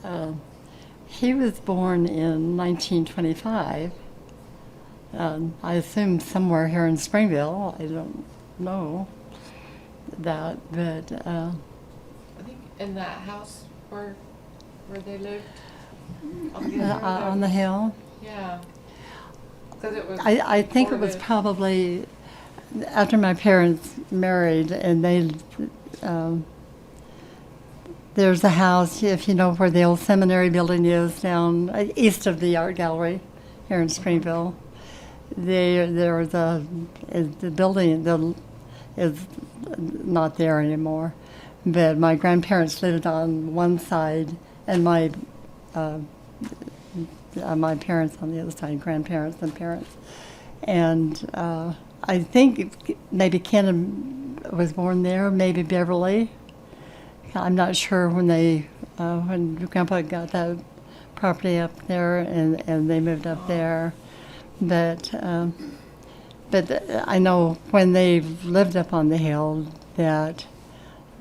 Uh, he was born in 1925. I assume somewhere here in Springville. I don't know that, but I think in that house where they lived on the other on the hill. Yeah. Because it was. I think it before was this. probably after my parents married, and um, there's a house, if you know where the old seminary building is, down east of the art gallery here in Springville. There was the building is not there anymore, but my grandparents lived on one side, and uh, my parents on the other side, grandparents and parents. And I think maybe Ken was born there, maybe Beverly. I'm not sure when Grandpa got that property up there and they moved up there. But I know when they lived up on the hill that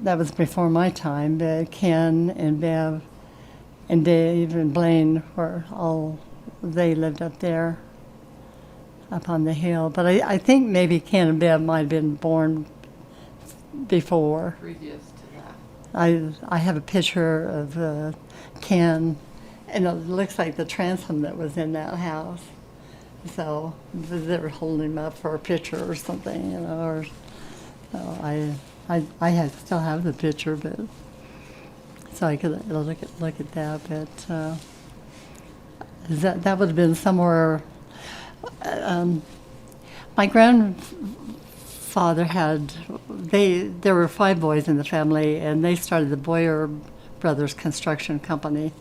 was before my time, but Ken and Bev and Dave and Blaine they lived up there, up on the hill. But I think maybe Ken and Bev might have been born before. Previous to that. I have a picture of Ken, and it looks like the transom that was in that house. So they were holding him up for a picture or something, or so I still have the picture, but so I could look at that. But that would have been somewhere. My grandfather there were 5 boys in the family, and they started the Boyer Brothers Construction Company.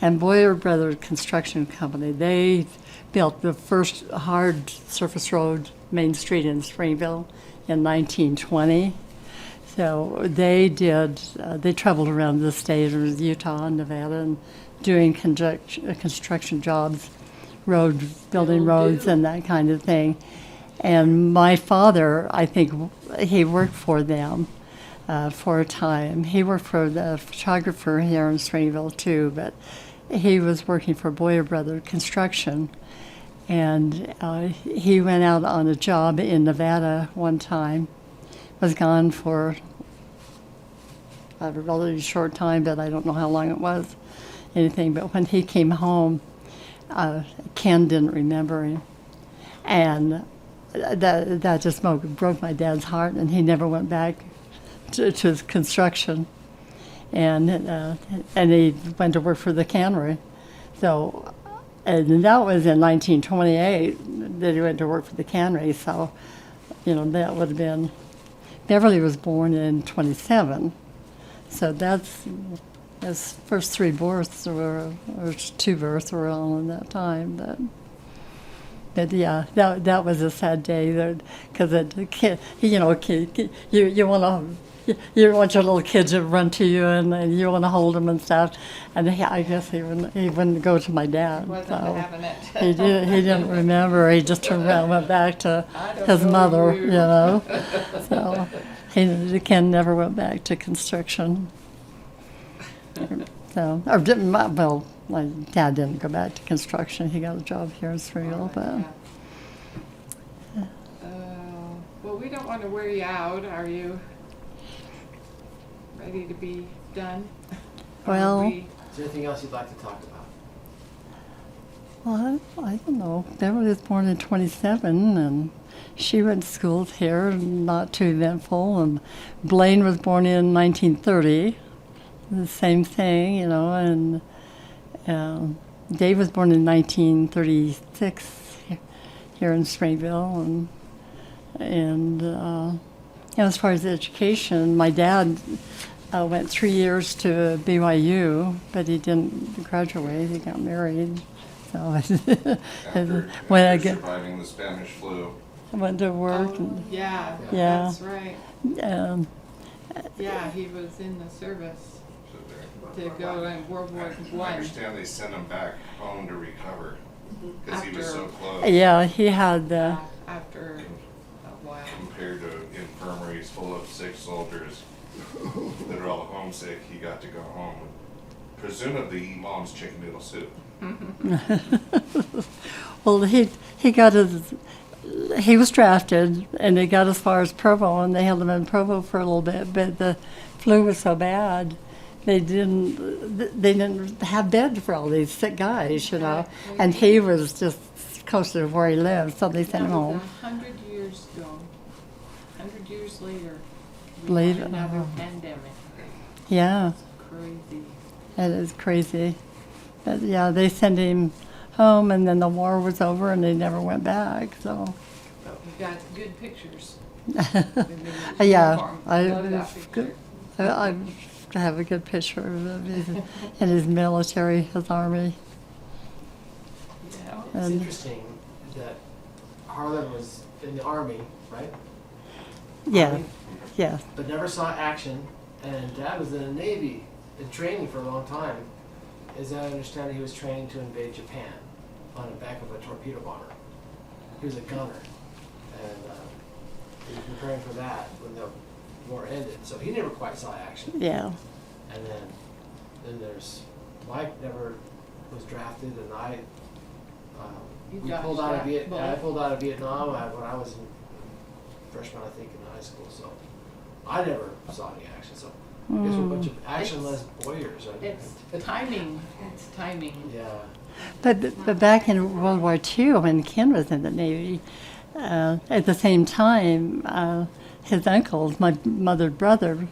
And Boyer Brothers Construction Company, they built the first hard surface road main street in Springville in 1920. So they traveled around the state of Utah and Nevada and doing construction jobs, building roads and that kind of thing. And my father, I think he worked for them for a time. He worked for the photographer here in Springville too, but he was working for Boyer Brothers Construction. And he went out on a job in Nevada one time, was gone for a relatively short time, but I don't know how long it was, anything. But when he came home, Ken didn't remember him. And that just broke my dad's heart, and he never went back to his construction. And he went to work for the cannery. So, and that was in 1928 that he went to work for the cannery. So, that would have been. Beverly was born in 27, so that's his first 3 births or 2 births were all in that time. But yeah, that was a sad day because you want to. You want your little kid to run to you and you want to hold him and stuff. And I guess he wouldn't go to my dad. Wasn't so having it. he didn't remember. He just turned around and went back to his mother, So Ken never went back to construction. So, my dad didn't go back to construction. He got a job here in Springville, but. Yeah. Well, we don't want to wear you out. Are you ready to be done? Well, Is there anything else you'd like to talk about? Well, I don't know. Beverly was born in 27, and she went to school here, not too eventful. And Blaine was born in 1930, the same thing, and Dave was born in 1936 here in Springville. And as far as education, my dad went 3 years to BYU, but he didn't graduate. He got married. So when I surviving the Spanish flu. I went to work. Yeah, Yeah. that's right. Yeah, he was in the service to go in World War I I. understand they sent him back home to recover because he was so close. Yeah, he had After a while. Compared to infirmaries full of sick soldiers that are all homesick, he got to go home presumably eat mom's chicken noodle soup. Well, he got his. He was drafted, and they got as far as Provo, and they held him in Provo for a little bit. But the flu was so bad, they didn't have beds for all these sick guys, you know. And he was just close to where he lived, so they sent him That was home. 100 years ago. 100 years later, we Later, had another oh. pandemic. Yeah, Crazy. that is crazy. But yeah, they sent him home, and then the war was over, and they never went back. So. But we got good pictures. Yeah, I love that picture. I have a good picture of him in his military, his army. Yeah. It's And- interesting that Harlan was in the Army, right? Yeah, Army, yeah, but never saw action, and Dad was in the Navy in training for a long time. As I understand it, he was training to invade Japan on the back of a torpedo bomber. He was a gunner, and he was preparing for that when the war ended. So he never quite saw action. yeah. And then there's Mike never was drafted, and I You we dodged pulled out of that bullet. I pulled out of Vietnam when I was freshman, I think, in high school. So I never saw any action. So I guess we're a bunch of actionless boyers. It's timing. It's timing. Yeah. But back in World War II, when Ken was in the Navy, at the same time, his uncle, my mother's brother,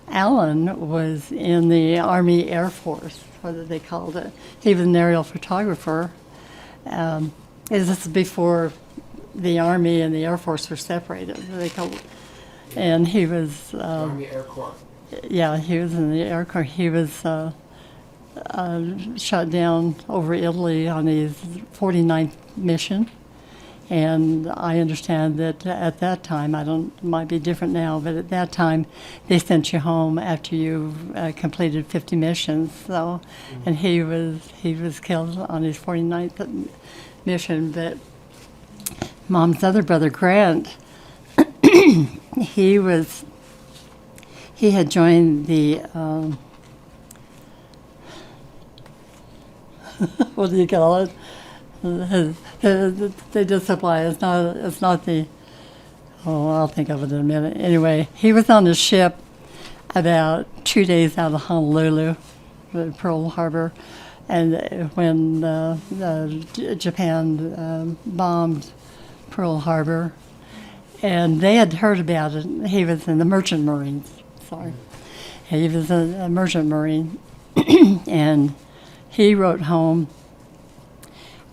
Alan, was in the Army Air Force, what they called it. He was an aerial photographer. This is before the Army and the Air Force were separated. They called, and he was, Army Air Corps. yeah, he was in the Air Corps. He was shot down over Italy on his 49th mission. And I understand that at that time, it might be different now, but at that time, they sent you home after you completed 50 missions. So, and he was killed on his 49th mission. But Mom's other brother, Grant, he had joined the what do you call it? The discipline. It's not the. Oh, I'll think of it in a minute. Anyway, he was on a ship about 2 days out of Honolulu, Pearl Harbor, and when Japan bombed Pearl Harbor, and they had heard about it. He was in the Merchant Marines. Sorry, he was a Merchant Marine, and he wrote home.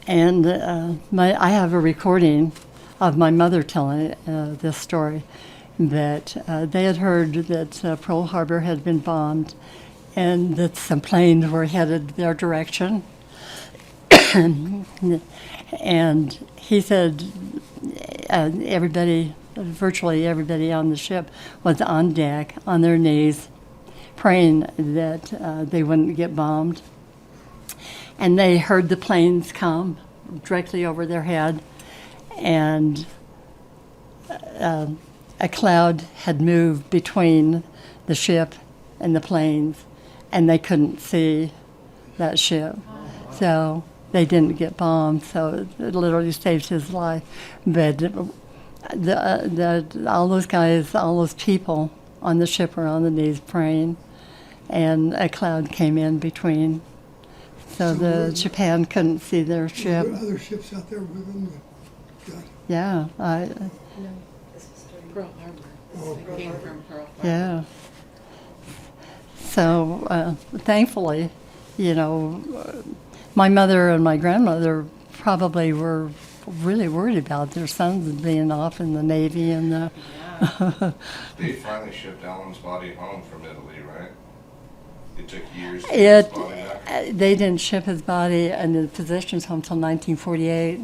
And I have a recording of my mother telling this story, that they had heard that Pearl Harbor had been bombed and that some planes were headed their direction. And he said virtually everybody on the ship was on deck, on their knees, praying that they wouldn't get bombed. And they heard the planes come directly over their head, and a cloud had moved between the ship and the planes, and they couldn't see that ship. So they didn't get bombed, so it literally saved his life. But all those guys, all those people on the ship were on the knees praying, and a cloud came in between. So Japan couldn't see their ship. Were there other ships out there with them? Got, Yeah, No, Pearl Harbor. They came from Pearl Harbor. yeah. So thankfully, my mother and my grandmother probably were really worried about their sons being off in the Navy and the. Yeah. They finally shipped Alan's body home from Italy, right? It took years to get his body back. They didn't ship his body and the physicians home until 1948,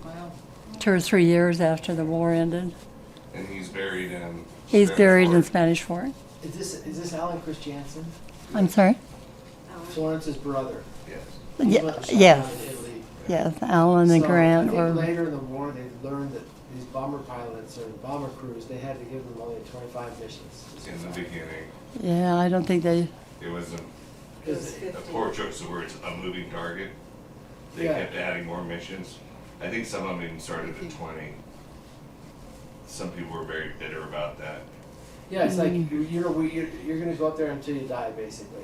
Wow. 2 or 3 years after the war ended. And he's buried in. He's Spanish buried in Fort. Spanish Fort. Is this Alan Christiansen? I'm sorry? Florence's brother. Yes. He Yeah, was shot yes. down in Italy. Yes, Alan and So, Grant I think were. later in the war they learned that these bomber pilots or bomber crews, they had to give them only 25 missions. In the beginning, Yeah, I don't think they. it wasn't It was Is it- 50. A poor choice of words, a moving target. They Yeah. kept adding more missions. I think some of them even started at 20. Some people were very bitter about that. Yeah, it's like, you're gonna go up there until you die, basically.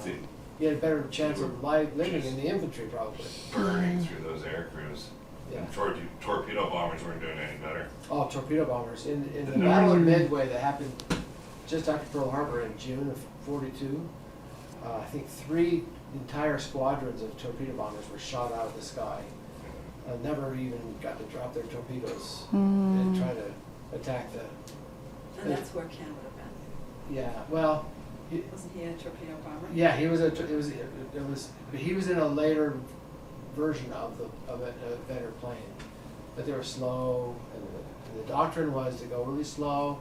See. You had a better chance of living in the infantry, probably. Burning through those air crews. Yeah. And torpedo bombers weren't doing any better. Oh, torpedo bombers. In the No. Battle of Midway that happened just after Pearl Harbor in June of '42, I think 3 entire squadrons of torpedo bombers were shot out of the sky. Never even got to drop their torpedoes and try to attack the. And that's where Ken would have been. Yeah, well, Wasn't he a torpedo bomber? yeah, he was he was in a later version of a better plane, but they were slow, and the doctrine was to go really slow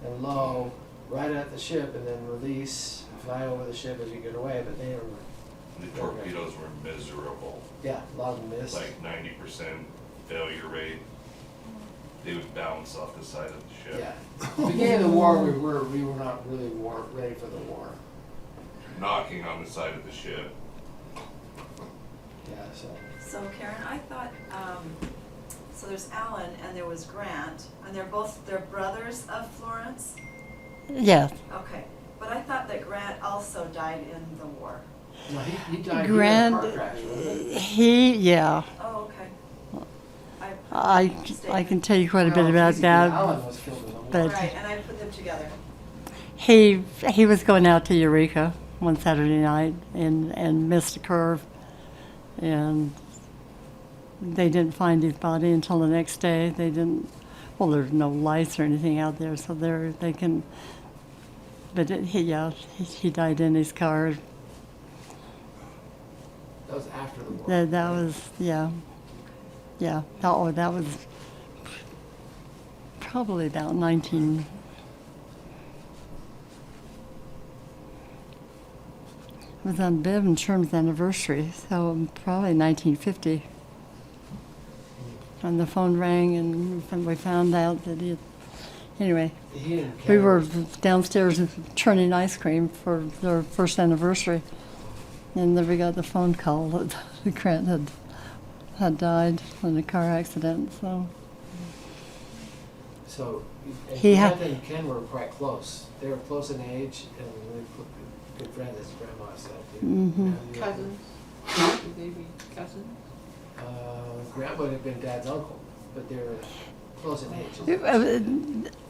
and low right at the ship, and then release, fly over the ship as you get away. But they were, The torpedoes were miserable. yeah, a lot of miss. Like 90% failure rate. They would bounce off the side of the ship. Yeah, the beginning of the war, we were not really ready for the war. Knocking on the side of the ship. Yeah, so. So Karen, I thought, so there's Alan and there was Grant, and they're brothers of Florence? Yes. Okay, but I thought that Grant also died in the war. No, he died Grant, in a car crash, wasn't yeah. Oh, okay. I can tell you quite a bit Well, about easy, that. Alan was killed in the war. but- Right, and I put them together. He was going out to Eureka one Saturday night and missed a curve, and they didn't find his body until the next day. They didn't. Well, there's no lights or anything out there, so they can. But he died in his car. That was after the war. That was that was probably about 19. It was on Bev and Sherman's anniversary, so probably 1950. And the phone rang, and we found out that he. Anyway, He and we Ken were was- downstairs churning ice cream for their first anniversary, and then we got the phone call that Grant had died in a car accident. So So, and He Grant had- and Ken were quite close. They were close in age and really good friends, as Grandma said. Cousins? Would they be cousins? Grant would have been Dad's uncle, but they were close in age.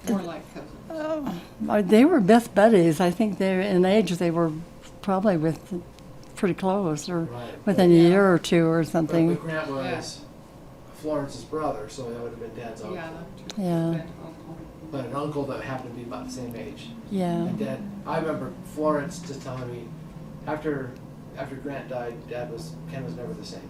More like cousins. they were best buddies. I think they in age they were probably pretty close, or Right. within a year or two or But something. Grant was Florence's brother, so that would have been Dad's uncle. Yeah. Yeah. Uncle. But an uncle that happened to be about the same age. Yeah. And Dad, I remember Florence just telling me, after Grant died, Ken was never the same.